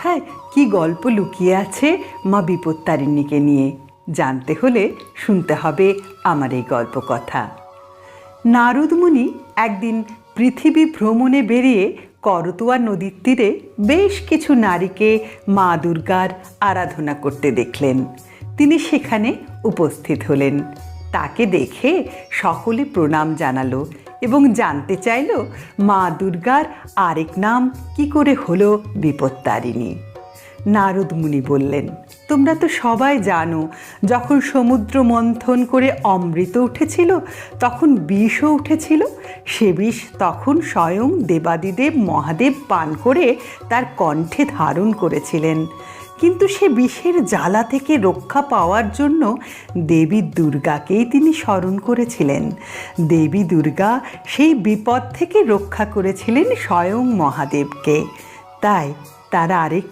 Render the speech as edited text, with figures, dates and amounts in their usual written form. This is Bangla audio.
কথায় কি গল্প লুকিয়ে আছে মা বিপত্তারিণীকে নিয়ে জানতে হলে শুনতে হবে আমার এই গল্প কথা। নারদ মুনি একদিন পৃথিবী ভ্রমণে বেরিয়ে করতোয়া নদীর তীরে বেশ কিছু নারীকে মা দুর্গার আরাধনা করতে দেখলেন। তিনি সেখানে উপস্থিত হলেন। তাকে দেখে সকলে প্রণাম জানালো এবং জানতে চাইল মা দুর্গার আরেক নাম কি করে হলো বিপত্তারিণী। নারদ মুনি বললেন, তোমরা তো সবাই জানো, যখন সমুদ্র মন্থন করে অমৃত উঠেছিল তখন বিষও উঠেছিল। সে বিষ তখন স্বয়ং দেবাদিদেব মহাদেব পান করে তার কণ্ঠে ধারণ করেছিলেন। কিন্তু সে বিষের জ্বালা থেকে রক্ষা পাওয়ার জন্য দেবী দুর্গাকেই তিনি স্মরণ করেছিলেন। দেবী দুর্গা সেই বিপদ থেকে রক্ষা করেছিলেন স্বয়ং মহাদেবকে। তাই তারা আরেক